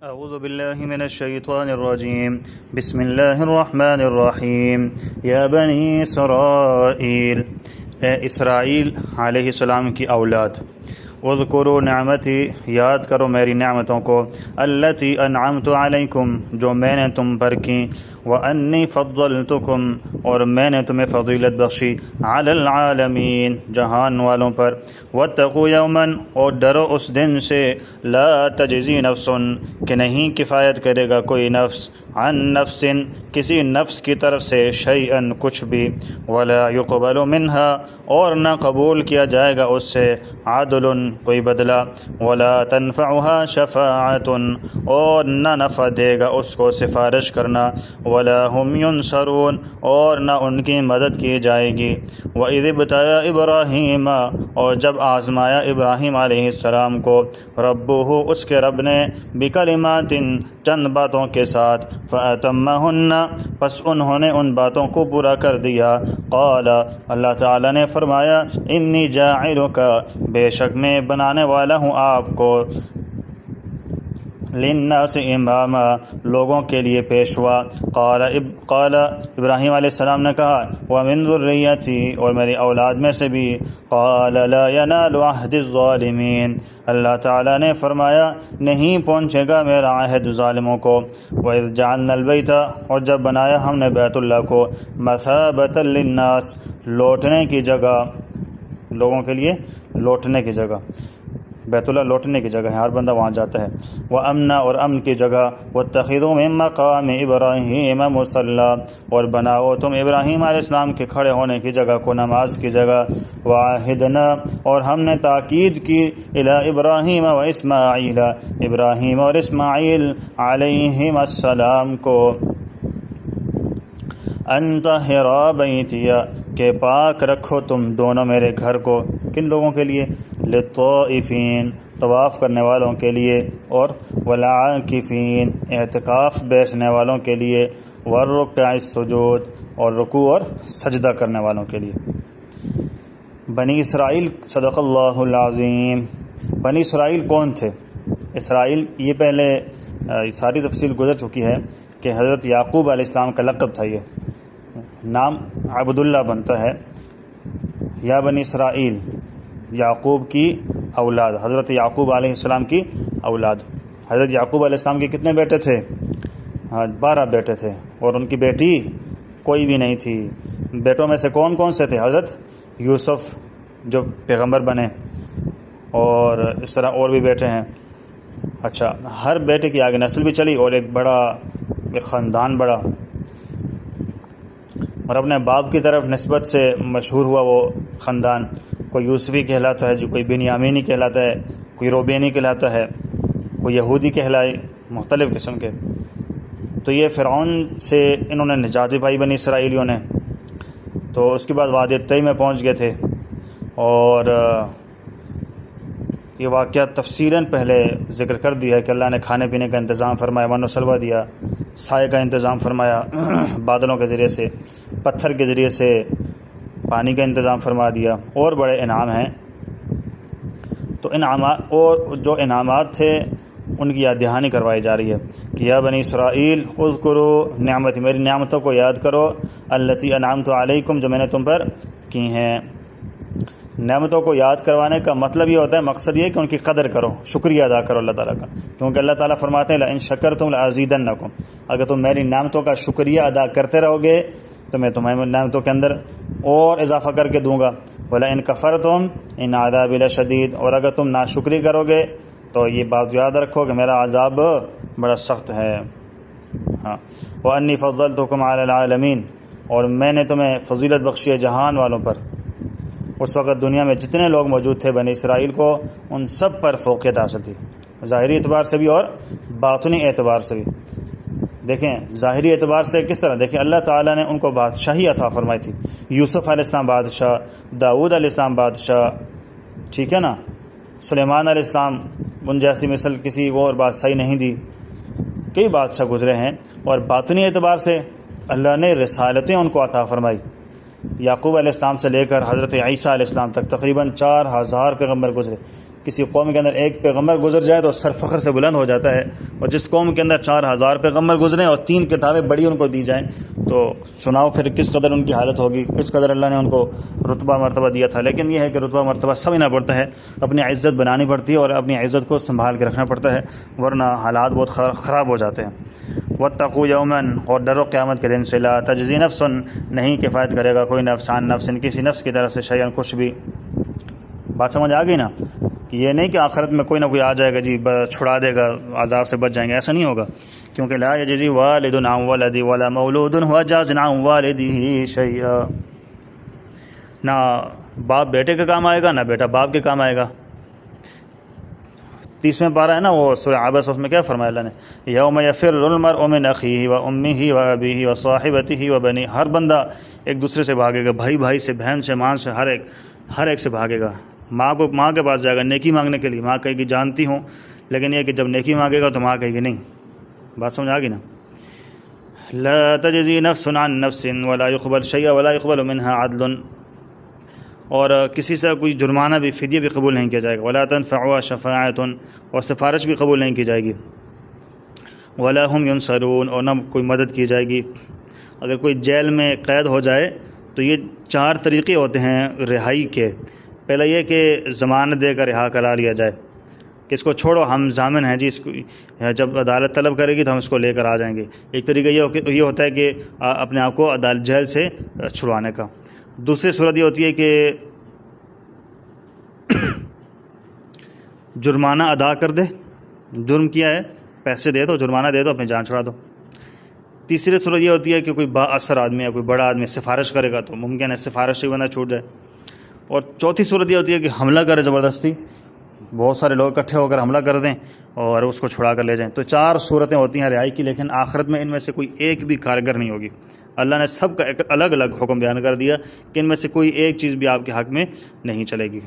اعوذ باللہ من الشیطان الرجیم بسم اللہ الرحمن الرحیم یا بنی اسرائیل، اے اسرائیل علیہ السلام کی اولاد، اذکروا نعمتی، یاد کرو میری نعمتوں کو، التی انعمت علیکم، جو میں نے تم پر کی، وانی فضلتکم، اور میں نے تمہیں فضیلت بخشی، علی العالمین، جہان والوں پر، واتقوا یوما، اور ڈرو اس دن سے، لا تجزی نفس، کہ نہیں کفایت کرے گا کوئی نفس، عن نفس، کسی نفس کی طرف سے، شیئا، کچھ بھی، ولا یقبل منہا، اور نہ قبول کیا جائے گا اس سے، عدل، کوئی بدلہ، ولا تنفعها شفاعت، اور نہ نفع دے گا اس کو سفارش کرنا، ولا هم ینصرون، اور نہ ان کی مدد کی جائے گی۔ وَإِذِ ابْتَلَىٰ إِبْرَاهِيمَ، اور جب آزمایا ابراہیم علیہ السلام کو، ربہ، اس کے رب نے، بکلمات، چند باتوں کے ساتھ، فَأَتَمَّهُنَّ، پس انہوں نے ان باتوں کو پورا کر دیا، قال، اللہ تعالیٰ نے فرمایا، انی جاعلک، بے شک میں بنانے والا ہوں آپ کو، للناس اماما، لوگوں کے لیے پیشوا، قال ابراہیم علیہ السلام نے کہا، ومن ذریتی، اور میری اولاد میں سے بھی، قال لا ینال عہد الظالمین، اللہ تعالیٰ نے فرمایا نہیں پہنچے گا میرا عہد ظالموں کو۔ وَإِذْ جَعَلْنَا الْبَيْتَ، اور جب بنایا ہم نے بیت اللہ کو، مَثَابَةً لِلنَّاسِ، لوٹنے کی جگہ، لوگوں کے لیے لوٹنے کی جگہ، بیت اللہ لوٹنے کی جگہ ہے، ہر بندہ وہاں جاتا ہے، وَأَمْنًا، اور امن کی جگہ، وَاتَّخِذُوا مِن مَّقَامِ إِبْرَاهِيمَ مُصَلًّى، اور بناؤ تم ابراہیم علیہ السلام کے کھڑے ہونے کی جگہ کو نماز کی جگہ، وَعَهِدْنَا، اور ہم نے تاکید کی، إِلَىٰ إِبْرَاهِيمَ وَإِسْمَاعِيلَ، ابراہیم اور اسماعیل علیہم السلام کو، أَن طَهِّرَا بَيْتِيَ، کہ پاک رکھو تم دونوں میرے گھر کو، کن لوگوں کے لیے، للطائفین، طواف کرنے والوں کے لیے، اور والعاکفین، اعتکاف بیٹھنے والوں کے لیے، والرکع السجود، اور رکوع اور سجدہ کرنے والوں کے لیے۔ بنی اسرائیل، صدق اللہ العظیم۔ بنی اسرائیل کون تھے؟ اسرائیل، یہ پہلے ساری تفصیل گزر چکی ہے کہ حضرت یعقوب علیہ السلام کا لقب تھا، یہ نام عبداللہ بنتا ہے، یا بنی اسرائیل، یعقوب کی اولاد، حضرت یعقوب علیہ السلام کی اولاد۔ حضرت یعقوب علیہ السلام کے کتنے بیٹے تھے؟ 12 بیٹے تھے، اور ان کی بیٹی کوئی بھی نہیں تھی۔ بیٹوں میں سے کون کون سے تھے؟ حضرت یوسف جو پیغمبر بنے، اور اس طرح اور بھی بیٹے ہیں۔ اچھا، ہر بیٹے کی آگے نسل بھی چلی، اور ایک خاندان بڑا، اور اپنے باپ کی طرف نسبت سے مشہور ہوا وہ خاندان۔ کوئی یوسفی کہلاتا ہے، جو کوئی بنیامینی کہلاتا ہے، کوئی روبینی کہلاتا ہے، کوئی یہودی کہلائے، مختلف قسم کے۔ تو یہ فرعون سے انہوں نے نجات بھی پائی بنی اسرائیلیوں نے۔ تو اس کے بعد وادی طی میں پہنچ گئے تھے، اور یہ واقعہ تفصیلاً پہلے ذکر کر دیا ہے کہ اللہ نے کھانے پینے کا انتظام فرمایا، من و سلوہ دیا، سائے کا انتظام فرمایا بادلوں کے ذریعے سے، پتھر کے ذریعے سے پانی کا انتظام فرما دیا، اور بڑے انعام ہیں۔ تو انعامات، اور جو انعامات تھے ان کی یاد دہانی کروائی جا رہی ہے کہ یا بنی اسرائیل اذکروا نعمتی، میری نعمتوں کو یاد کرو، التی انعمت علیکم، جو میں نے تم پر کی ہیں۔ نعمتوں کو یاد کروانے کا مطلب یہ ہوتا ہے، مقصد یہ ہے کہ ان کی قدر کرو، شکریہ ادا کرو اللہ تعالیٰ کا، کیونکہ اللہ تعالیٰ فرماتے ہیں لئن شکرتم لازیدنکم، اگر تم میری نعمتوں کا شکریہ ادا کرتے رہو گے تو میں تمہیں نعمتوں کے اندر اور اضافہ کر کے دوں گا، وَلَئِن کَفَرْتُمْ إِنَّ عَذَابِي لَشَدِيدٌ، اور اگر تم ناشکری کرو گے تو یہ بات یاد رکھو کہ میرا عذاب بڑا سخت ہے۔ ہاں، وَأَنِّي فَضَّلْتُكُمْ عَلَى الْعَالَمِينَ، اور میں نے تمہیں فضیلت بخشی ہے جہان والوں پر۔ اس وقت دنیا میں جتنے لوگ موجود تھے بنی اسرائیل کو، ان سب پر فوقیت حاصل تھی، ظاہری اعتبار سے بھی اور باطنی اعتبار سے بھی۔ دیکھیں ظاہری اعتبار سے کس طرح، دیکھیں اللہ تعالیٰ نے ان کو بادشاہی عطا فرمائی تھی، یوسف علیہ السلام بادشاہ، داؤد علیہ السلام بادشاہ، ٹھیک ہے نا، سلیمان علیہ السلام، ان جیسی مثل کسی اور بادشاہی نہیں دی، کئی بادشاہ گزرے ہیں۔ اور باطنی اعتبار سے اللہ نے رسالتیں ان کو عطا فرمائی، یعقوب علیہ السلام سے لے کر حضرت عیسیٰ علیہ السلام تک تقریباً 4000 پیغمبر گزرے، کسی قوم کے اندر ایک پیغمبر گزر جائے تو سر فخر سے بلند ہو جاتا ہے، اور جس قوم کے اندر 4000 پیغمبر گزریں اور 3 کتابیں بڑی ان کو دی جائیں تو سناؤ پھر کس قدر ان کی حالت ہوگی، کس قدر اللہ نے ان کو رتبہ مرتبہ دیا تھا۔ لیکن یہ ہے کہ رتبہ مرتبہ سمجھنا پڑتا ہے، اپنی عزت بنانی پڑتی ہے اور اپنی عزت کو سنبھال کے رکھنا پڑتا ہے، ورنہ حالات بہت خراب ہو جاتے ہیں۔ واتقوا یوما، اور ڈرو قیامت کے دن سے، لا تجزی نفس، نہیں کفایت کرے گا کوئی نفس عن نفس، کسی نفس کی طرف سے شیئا، کچھ بھی۔ بات سمجھ آ گئی نا؟ کہ یہ نہیں کہ آخرت میں کوئی نہ کوئی آ جائے گا جی چھڑا دے گا، عذاب سے بچ جائیں گے، ایسا نہیں ہوگا، کیونکہ لا یجزی والد عن ولد ولا مولود هو جاز عن والده شیئا، نہ باپ بیٹے کے کام آئے گا نہ بیٹا باپ کے کام آئے گا۔ 30واں پارہ ہے نا وہ سورہ عبس، اس میں کیا فرمایا اللہ نے؟ یوم یفر المرء من اخیہ و امہ و ابیہ و صاحبتہ و بنیہ، ہر بندہ ایک دوسرے سے بھاگے گا، بھائی بھائی سے، بہن سے، ماں سے، ہر ایک سے بھاگے گا۔ ماں کے پاس جائے گا نیکی مانگنے کے لیے، ماں کہے گی جانتی ہوں، لیکن یہ کہ جب نیکی مانگے گا تو ماں کہے گی نہیں۔ بات سمجھ آ گئی نا؟ لا تجزی نفس عن نفس ولا يقبل شیئا ولا يقبل منها عدل، اور کسی سے کوئی جرمانہ بھی، فدیہ بھی قبول نہیں کیا جائے گا۔ ولا تنفعها شفاعۃ، اور سفارش بھی قبول نہیں کی جائے گی۔ ولا هم ينصرون، اور نہ کوئی مدد کی جائے گی۔ اگر کوئی جیل میں قید ہو جائے تو یہ 4 طریقے ہوتے ہیں رہائی کے۔ پہلا یہ کہ ضمانت دے کر رہا کرا لیا جائے کہ اس کو چھوڑو، ہم ضامن ہیں جی، اس کو جب عدالت طلب کرے گی تو ہم اس کو لے کر آ جائیں گے۔ ایک طریقہ یہ ہوتا ہے کہ اپنے آپ کو عدالت جیل سے چھڑوانے کا۔ دوسری صورت یہ ہوتی ہے کہ جرمانہ ادا کر دے، جرم کیا ہے، پیسے دے دو، جرمانہ دے دو، اپنی جان چھڑا دو۔ تیسری صورت یہ ہوتی ہے کہ کوئی با اثر آدمی ہے، کوئی بڑا آدمی سفارش کرے گا تو ممکن ہے سفارش سے بندہ چھوٹ جائے۔ اور چوتھی صورت یہ ہوتی ہے کہ حملہ کرے زبردستی، بہت سارے لوگ اکٹھے ہو کر حملہ کر دیں اور اس کو چھڑا کر لے جائیں۔ تو 4 صورتیں ہوتی ہیں رہائی کی، لیکن آخرت میں ان میں سے کوئی ایک بھی کارگر نہیں ہوگی۔ اللہ نے سب کا ایک الگ الگ حکم بیان کر دیا کہ ان میں سے کوئی ایک چیز بھی آپ کے حق میں نہیں چلے گی۔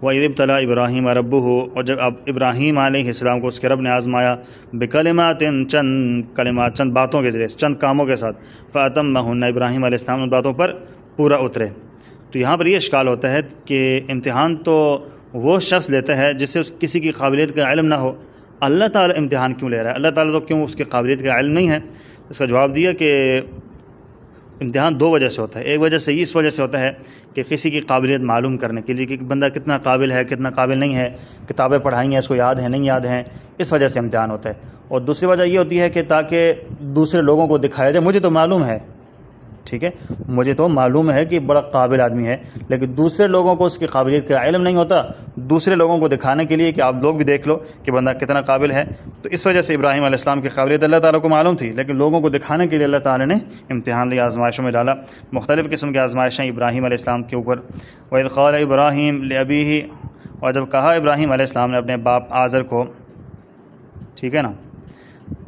وَإِذِ ابْتَلَىٰ إِبْرَاهِيمَ رَبُّهُ، اور جب اب ابراہیم علیہ السلام کو اس کے رب نے آزمایا، بِكَلِمَاتٍ، چند کلمات، چند باتوں کے ذریعے، چند کاموں کے ساتھ، فَأَتَمَّهُنَّ، ابراہیم علیہ السلام ان باتوں پر پورا اترے۔ تو یہاں پر یہ اشکال ہوتا ہے کہ امتحان تو وہ شخص لیتا ہے جس سے کسی کی قابلیت کا علم نہ ہو، اللہ تعالیٰ امتحان کیوں لے رہا ہے؟ اللہ تعالیٰ تو کیوں اس کی قابلیت کا علم نہیں ہے؟ اس کا جواب دیا کہ امتحان 2 وجہ سے ہوتا ہے۔ ایک وجہ سے اس وجہ سے ہوتا ہے کہ کسی کی قابلیت معلوم کرنے کے لیے کہ بندہ کتنا قابل ہے، کتنا قابل نہیں ہے، کتابیں پڑھائی ہیں، اس کو یاد ہیں نہیں یاد ہیں، اس وجہ سے امتحان ہوتا ہے۔ اور دوسری وجہ یہ ہوتی ہے کہ تاکہ دوسرے لوگوں کو دکھایا جائے، مجھے تو معلوم ہے، ٹھیک ہے، مجھے تو معلوم ہے کہ بڑا قابل آدمی ہے، لیکن دوسرے لوگوں کو اس کی قابلیت کا علم نہیں ہوتا، دوسرے لوگوں کو دکھانے کے لیے کہ آپ لوگ بھی دیکھ لو کہ بندہ کتنا قابل ہے۔ تو اس وجہ سے ابراہیم علیہ السلام کی قابلیت اللہ تعالیٰ کو معلوم تھی، لیکن لوگوں کو دکھانے کے لیے اللہ تعالیٰ نے امتحان لیا، آزمائشوں میں ڈالا۔ مختلف قسم کی آزمائشیں ابراہیم علیہ السلام کے اوپر۔ وَإِذْ قَالَ إِبْرَاهِيمُ لِأَبِيهِ، اور جب کہا ابراہیم علیہ السلام نے اپنے باپ آزر کو، ٹھیک ہے نا،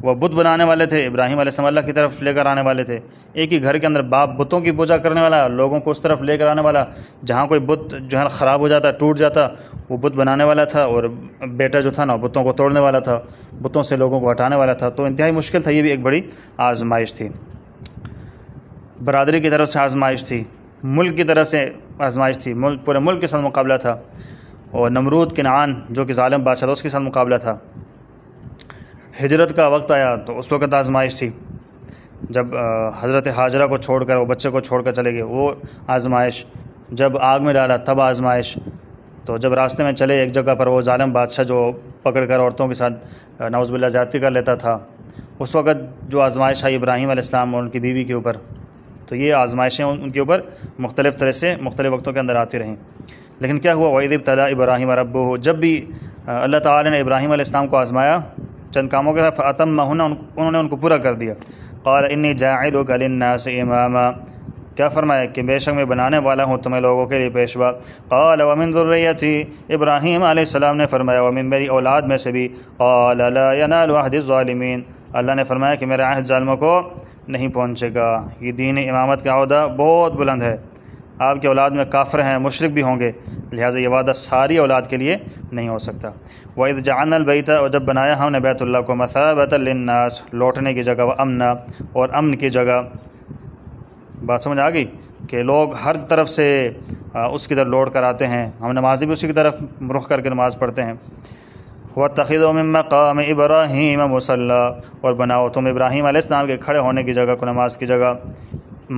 وہ بت بنانے والے تھے، ابراہیم علیہ السلام اللہ کی طرف لے کر آنے والے تھے۔ ایک ہی گھر کے اندر باپ بتوں کی پوجا کرنے والا، لوگوں کو اس طرف لے کر آنے والا، جہاں کوئی بت جو ہے خراب ہو جاتا، ٹوٹ جاتا، وہ بت بنانے والا تھا، اور بیٹا جو تھا نا بتوں کو توڑنے والا تھا، بتوں سے لوگوں کو ہٹانے والا تھا۔ تو انتہائی مشکل تھا، یہ بھی ایک بڑی آزمائش تھی، برادری کی طرف سے آزمائش تھی، ملک کی طرف سے آزمائش تھی، پورے ملک کے ساتھ مقابلہ تھا، اور نمرود کنعان جو کہ ظالم بادشاہ تھا اس کے ساتھ مقابلہ تھا۔ ہجرت کا وقت آیا تو اس وقت آزمائش تھی، جب حضرت ہاجرہ کو چھوڑ کر، وہ بچے کو چھوڑ کر چلے گئے، وہ آزمائش۔ جب آگ میں ڈالا تب آزمائش۔ تو جب راستے میں چلے ایک جگہ پر، وہ ظالم بادشاہ جو پکڑ کر عورتوں کے ساتھ نعوذ باللہ زیادتی کر لیتا تھا، اس وقت جو آزمائش آئی ابراہیم علیہ السلام اور ان کی بیوی کے اوپر، تو یہ آزمائشیں ان کے اوپر مختلف طرح سے مختلف وقتوں کے اندر آتی رہیں۔ لیکن کیا ہوا؟ وَإِذِ ابْتَلَىٰ إِبْرَاهِيمَ رَبُّهُ، جب بھی اللہ تعالیٰ نے ابراہیم علیہ السلام کو آزمایا چند کاموں کے ساتھ، فَأَتَمَّهُنَّ، انہوں نے ان کو پورا کر دیا۔ قَالَ إِنِّي جَاعِلُكَ لِلنَّاسِ إِمَامًا، کیا فرمایا کہ بے شک میں بنانے والا ہوں تمہیں لوگوں کے لیے پیشوا۔ قَالَ وَمِن ذُرِّيَّتِي، ابراہیم علیہ السلام نے فرمایا وَمِن، میری اولاد میں سے بھی۔ قَالَ لَا يَنَالُ عَهْدِ الظَّالِمِينَ، اللہ نے فرمایا کہ میرا عہد ظالموں کو نہیں پہنچے گا۔ یہ دین امامت کا عہدہ بہت بلند ہے، آپ کی اولاد میں کافر ہیں، مشرک بھی ہوں گے، لہٰذا یہ وعدہ ساری اولاد کے لیے نہیں ہو سکتا۔ وَإِذْ جَعَلْنَا الْبَيْتَ، اور جب بنایا ہم نے بیت اللہ کو، مَثَابَةً لِلنَّاسِ، لوٹنے کی جگہ، وَأَمْنًا، اور امن کی جگہ۔ بات سمجھ آ گئی کہ لوگ ہر طرف سے اس کی طرف لوٹ کر آتے ہیں، ہم نمازی بھی اسی کی طرف رخ کر کے نماز پڑھتے ہیں۔ وَاتَّخِذُوا مِن مَّقَامِ إِبْرَاهِيمَ مُصَلًّى، اور بناؤ تم ابراہیم علیہ السلام کے کھڑے ہونے کی جگہ کو نماز کی جگہ۔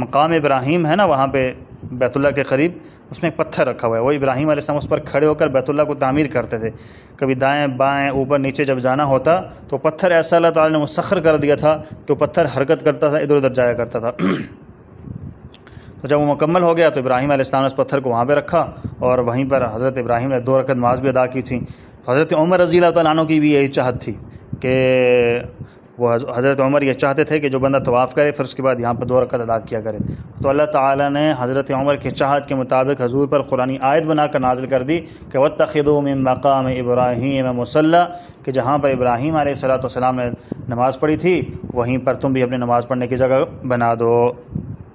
مقام ابراہیم ہے نا وہاں پہ بیت اللہ کے قریب، اس میں ایک پتھر رکھا ہوا ہے، وہ ابراہیم علیہ السلام اس پر کھڑے ہو کر بیت اللہ کو تعمیر کرتے تھے۔ کبھی دائیں بائیں اوپر نیچے جب جانا ہوتا تو پتھر ایسا اللہ تعالیٰ نے مسخر کر دیا تھا کہ وہ پتھر حرکت کرتا تھا، ادھر ادھر جایا کرتا تھا۔ تو جب وہ مکمل ہو گیا تو ابراہیم علیہ السلام نے اس پتھر کو وہاں پہ رکھا، اور وہیں پر حضرت ابراہیم نے 2 رکعت نماز بھی ادا کی تھی۔ تو حضرت عمر رضی اللہ تعالیٰ عنہ کی بھی یہی چاہت تھی کہ وہ حضرت عمر یہ چاہتے تھے کہ جو بندہ طواف کرے پھر اس کے بعد یہاں پر 2 رکعت ادا کیا کرے۔ تو اللہ تعالیٰ نے حضرت عمر کی چاہت کے مطابق حضور پر قرآنی آیت بنا کر نازل کر دی کہ وَاتَّخِذُوا مِن مَّقَامِ إِبْرَاهِيمَ مُصَلًّى، کہ جہاں پر ابراہیم علیہ السلام نے نماز پڑھی تھی وہیں پر تم بھی اپنی نماز پڑھنے کی جگہ بنا دو۔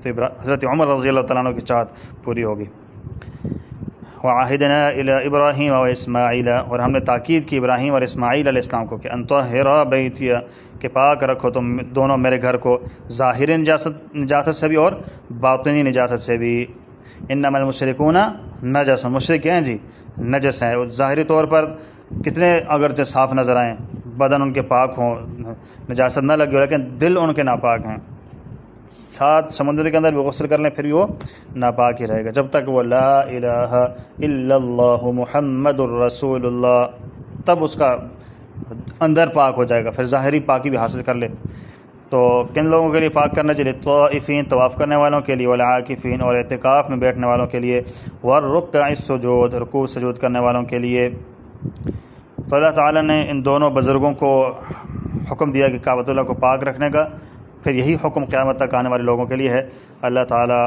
تو حضرت عمر رضی اللہ تعالیٰ عنہ کی چاہت پوری ہوگی۔ وَعَهِدْنَا إِلَىٰ إِبْرَاهِيمَ وَإِسْمَاعِيلَ، اور ہم نے تاکید کی ابراہیم اور اسماعیل علیہ السلام کو کہ أَن طَهِّرَ بَيْتِيَ، کہ پاک رکھو تم دونوں میرے گھر کو، ظاہری نجاست سے بھی اور باطنی نجاست سے بھی۔ إِنَّمَا الْمُشْرِكُونَ نَجَسٌ، مشرک ہیں جی نجس ہیں، ظاہری طور پر کتنے اگرچہ صاف نظر آئیں، بدن ان کے پاک ہوں، نجاست نہ لگی ہو، لیکن دل ان کے ناپاک ہیں۔ 7 سمندر کے اندر بھی غسل کر لیں پھر بھی وہ ناپاک ہی رہے گا، جب تک وہ لا الہ الا اللہ محمد الرسول اللہ، تب اس کا اندر پاک ہو جائے گا، پھر ظاہری پاکی بھی حاصل کر لے۔ تو کن لوگوں کے لیے پاک کرنا چاہیے؟ طائفین، طواف کرنے والوں کے لیے، والعاکفین، اور اعتکاف میں بیٹھنے والوں کے لیے، والرکع السجود، رکوع سجود کرنے والوں کے لیے۔ تو اللہ تعالیٰ نے ان دونوں بزرگوں کو حکم دیا کہ کعبۃ اللہ کو پاک رکھنے کا، پھر یہی حکم قیامت تک آنے والے لوگوں کے لیے ہے۔ اللہ تعالیٰ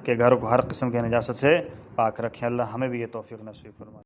کے گھر کو ہر قسم کے نجاست سے پاک رکھیں۔ اللہ ہمیں بھی یہ توفیق نصیب فرمائے۔